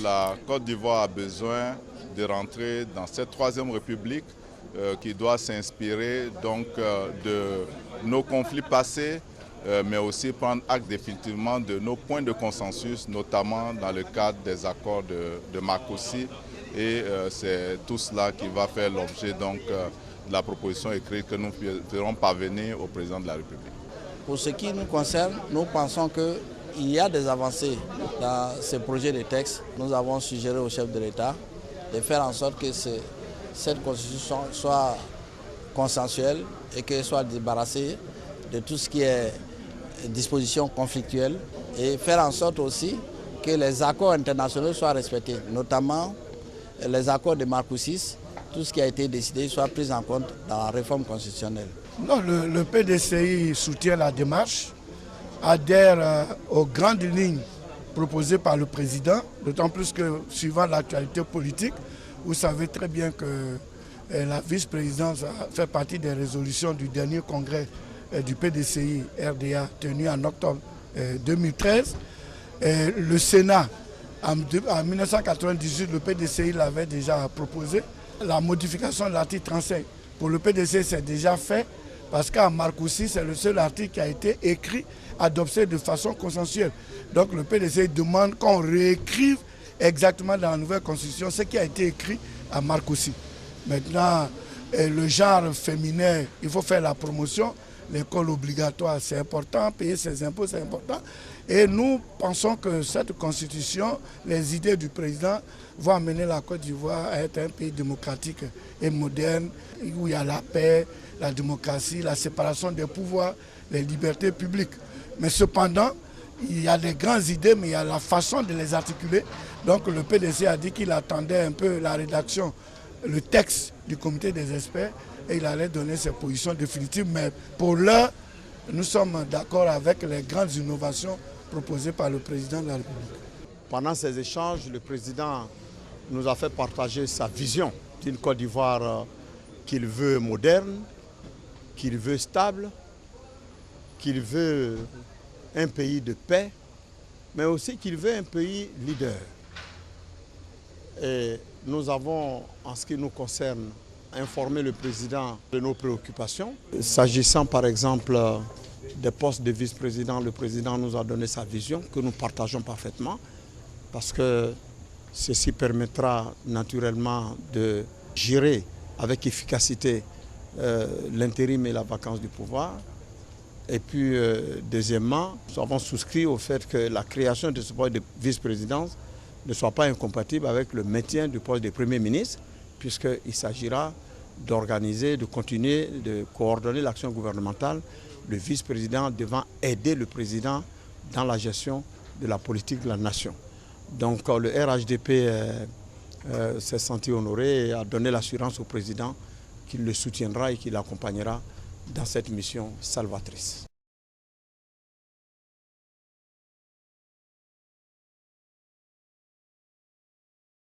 la Côte d'Ivoire a besoin de rentrer dans cette troisième république qui doit s'inspirer donc de nos conflits passés, mais aussi prendre acte définitivement de nos points de consensus, notamment dans le cadre des accords de Marcoussis. Et c'est tout cela qui va faire l'objet donc de la proposition écrite que nous ferons parvenir au président de la République. Pour ce qui nous concerne, nous pensons qu'il y a des avancées dans ce projet de texte. Nous avons suggéré au chef de l'État de faire en sorte que cette constitution soit consensuelle et qu'elle soit débarrassée de tout ce qui est dispositions conflictuelles et faire en sorte aussi que les accords internationaux soient respectés, notamment les accords de Marcoussis, tout ce qui a été décidé soit pris en compte dans la réforme constitutionnelle. Non, le PDCI soutient la démarche, adhère aux grandes lignes proposées par le président, d'autant plus que suivant l'actualité politique, vous savez très bien que la vice-présidence fait partie des résolutions du dernier congrès du PDCI RDA tenu en octobre 2013. Le Sénat, en 1998, le PDCI l'avait déjà proposé. La modification de l'article 35 pour le PDCI, c'est déjà fait parce qu'à Marcoussis, c'est le seul article qui a été écrit, adopté de façon consensuelle. Donc le PDCI demande qu'on réécrive exactement dans la nouvelle constitution ce qui a été écrit à Marcoussis. Maintenant, le genre féminin, il faut faire la promotion. L'école obligatoire, c'est important, payer ses impôts, c'est important. Et nous pensons que cette constitution, les idées du président vont amener la Côte d'Ivoire à être un pays démocratique et moderne, où il y a la paix, la démocratie, la séparation des pouvoirs, les libertés publiques. Mais cependant, il y a des grandes idées, mais il y a la façon de les articuler. Donc le PDC a dit qu'il attendait un peu la rédaction, le texte du comité des experts, et il allait donner ses positions définitives. Mais pour l'heure, nous sommes d'accord avec les grandes innovations proposées par le président de la République. Pendant ces échanges, le président nous a fait partager sa vision d'une Côte d'Ivoire qu'il veut moderne, qu'il veut stable, qu'il veut un pays de paix, mais aussi qu'il veut un pays leader. Et nous avons, en ce qui nous concerne, informé le président de nos préoccupations. S'agissant par exemple des postes de vice-président, le président nous a donné sa vision que nous partageons parfaitement parce que ceci permettra naturellement de gérer avec efficacité l'intérim et la vacance du pouvoir. Et puis deuxièmement, nous avons souscrit au fait que la création de ce poste de vice-présidence ne soit pas incompatible avec le maintien du poste de Premier ministre, puisqu'il s'agira d'organiser, de continuer, de coordonner l'action gouvernementale, le vice-président devant aider le président dans la gestion de la politique de la nation. Donc le RHDP s'est senti honoré et a donné l'assurance au président qu'il le soutiendra et qu'il l'accompagnera dans cette mission salvatrice.